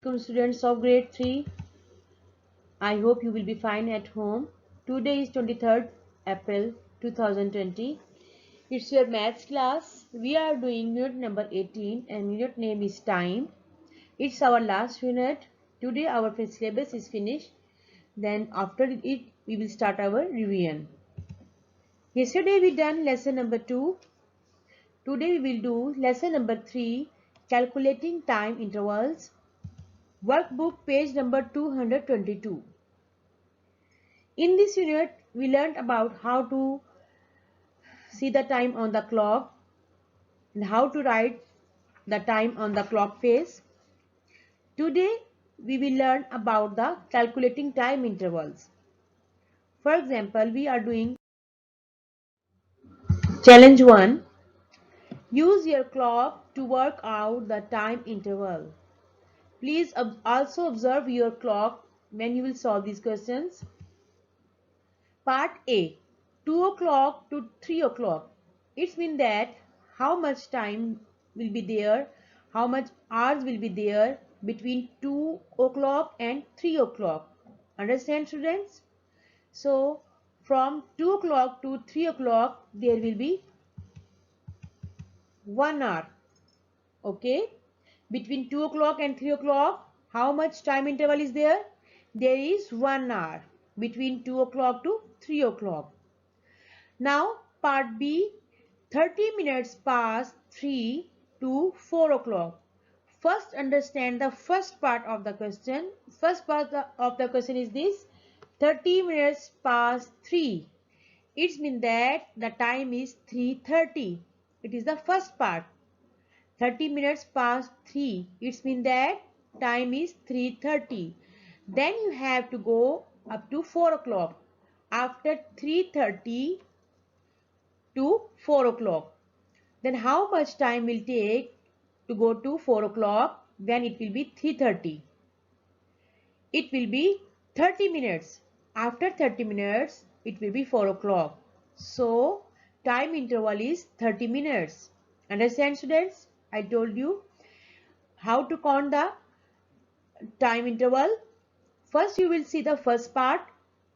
Welcome students of grade 3. I hope you will be fine at home. Today is 23rd April 2020. It's your maths class. We are doing unit number 18 and unit name is time. It's our last unit. Today our syllabus is finished. Then after it we will start our revision. Yesterday we done lesson number 2. Today we will do lesson number 3, calculating time intervals. Workbook page number 222. In this unit, we learned about how to see the time on the clock and how to write the time on the clock face. Today, we will learn about the calculating time intervals. For example, we are doing challenge 1. Use your clock to work out the time interval. Please also observe your clock when you will solve these questions. Part A, 2 o'clock to 3 o'clock. It means that how much time will be there, how much hours will be there between 2 o'clock and 3 o'clock. Understand students? So from 2 o'clock to 3 o'clock there will be 1 hour. Okay? Between 2 o'clock and 3 o'clock, how much time interval is there? There is 1 hour between 2 o'clock to 3 o'clock. Now part B, 30 minutes past 3 to 4 o'clock. First understand the first part of the question. First part of the question is this: 30 minutes past 3. It means that the time is 3:30. It is the first part. 30 minutes past 3. It means that time is 3:30. Then you have to go up to 4 o'clock. After 3:30 to 4 o'clock. Then how much time will take to go to 4 o'clock? Then it will be 3:30. It will be 30 minutes. After 30 minutes, it will be 4 o'clock. So, time interval is 30 minutes. Understand students? I told you how to count the time interval. First, you will see the first part.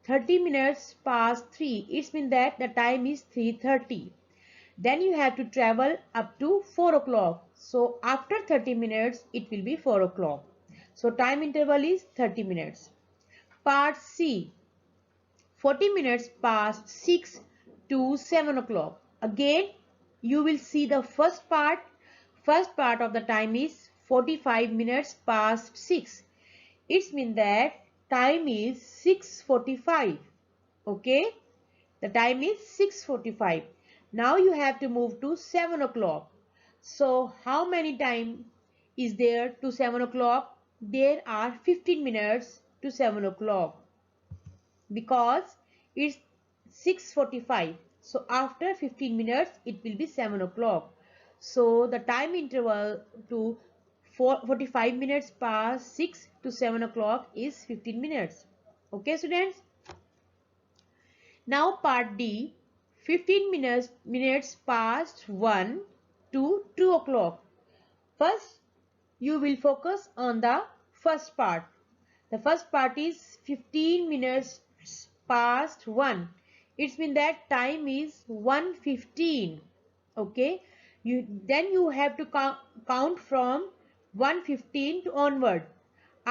30 minutes past 3. It means that the time is 3:30. Then you have to travel up to 4 o'clock. So after 30 minutes, it will be 4 o'clock. So time interval is 30 minutes. Part C, 40 minutes past 6 to 7 o'clock. Again, you will see the first part. First part of the time is 45 minutes past 6. It means that time is 6:45. Okay. The time is 6:45. Now you have to move to 7 o'clock. So how many time is there to 7 o'clock? There are 15 minutes to 7 o'clock because it's 6:45. So after 15 minutes it will be 7 o'clock. So the time interval to 45 minutes past 6 to 7 o'clock is 15 minutes. Okay students? Now part D, 15 minutes past 1 to 2 o'clock. First, you will focus on the first part. The first part is 15 minutes past 1. It means that time is 1:15. Okay. Then you have to count from 1:15 to onward.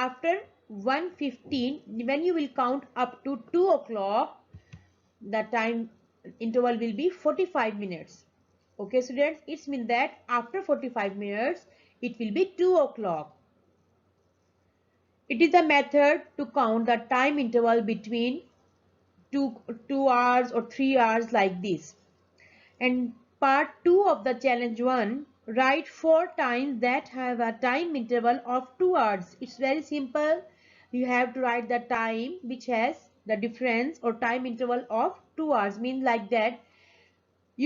After 1:15, when you will count up to 2 o'clock, the time interval will be 45 minutes. Okay students, it means that after 45 minutes it will be 2 o'clock. It is a method to count the time interval between 2 hours or 3 hours like this. And part 2 of the challenge 1, write 4 times that have a time interval of 2 hours. It's very simple. You have to write the time which has the difference or time interval of 2 hours. Means like that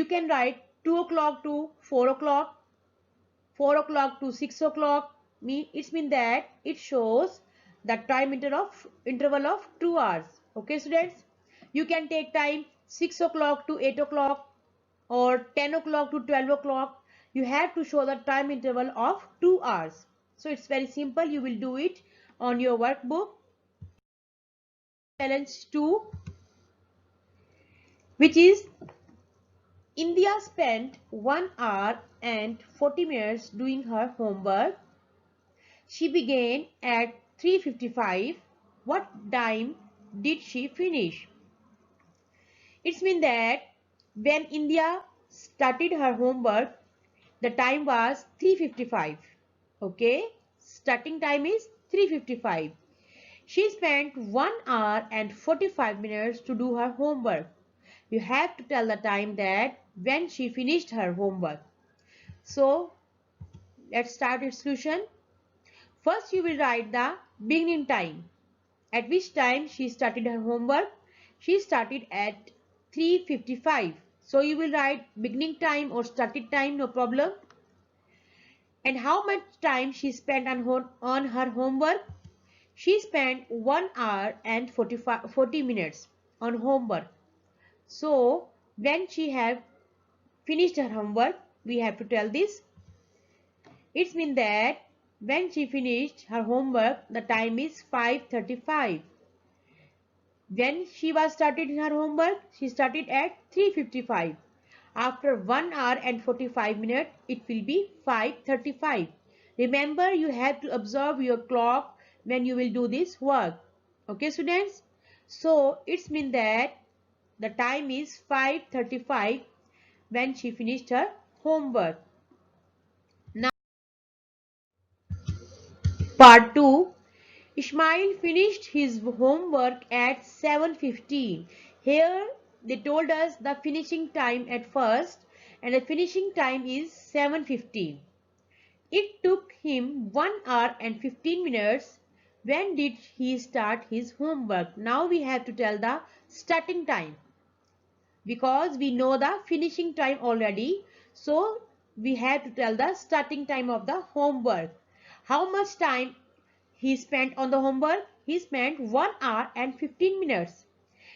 you can write 2 o'clock to 4 o'clock, 4 o'clock to 6 o'clock. It means that it shows the time interval of 2 hours. Okay students, you can take time 6 o'clock to 8 o'clock or 10 o'clock to 12 o'clock. You have to show the time interval of 2 hours. So it's very simple. You will do it on your workbook. Challenge 2, which is India spent 1 hour and 40 minutes doing her homework. She began at 3:55. What time did she finish? It's mean that when India started her homework, the time was 3:55. Okay, starting time is 3:55. She spent 1 hour and 45 minutes to do her homework. You have to tell the time that when she finished her homework. So let's start the solution. First you will write the beginning time. At which time she started her homework? She started at 3:55. So you will write beginning time or started time, no problem. And how much time she spent on her homework? She spent 1 hour and 40 minutes on homework. So when she have finished her homework, we have to tell this. It means that when she finished her homework, the time is 5:35. When she was started her homework, she started at 3:55. After 1 hour and 45 minutes, it will be 5:35. Remember, you have to observe your clock when you will do this work. Okay, students? So, it means that the time is 5:35 when she finished her homework. Now, part 2. Ismail finished his homework at 7:15. Here they told us the finishing time at first, and the finishing time is 7:15. It took him 1 hour and 15 minutes. When did he start his homework? Now we have to tell the starting time, because we know the finishing time already. So we have to tell the starting time of the homework. How much time he spent on the homework? He spent 1 hour and 15 minutes.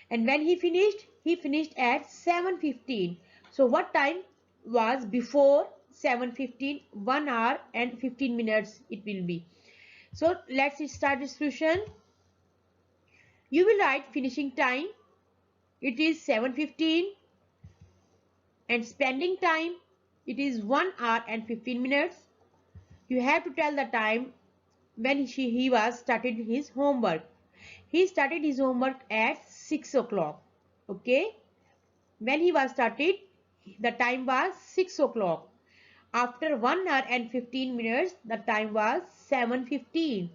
And when he finished at 7:15. So what time was before 7:15? 1 hour and 15 minutes it will be. So let's start the solution. You will write finishing time. It is 7:15. And spending time, it is 1 hour and 15 minutes. You have to tell the time when he was started his homework. He started his homework at 6 o'clock. Okay. When he was started, the time was 6 o'clock. After 1 hour and 15 minutes, the time was 7:15.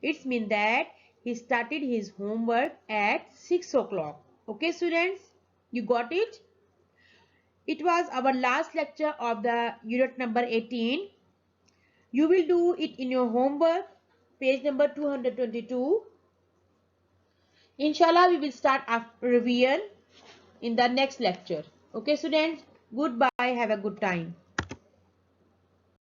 It means that he started his homework at 6 o'clock. Okay, students, you got it? It was our last lecture of the unit number 18. You will do it in your homework, page number 222. Inshallah, we will start after revision in the next lecture. Okay, students? Goodbye. Have a good time.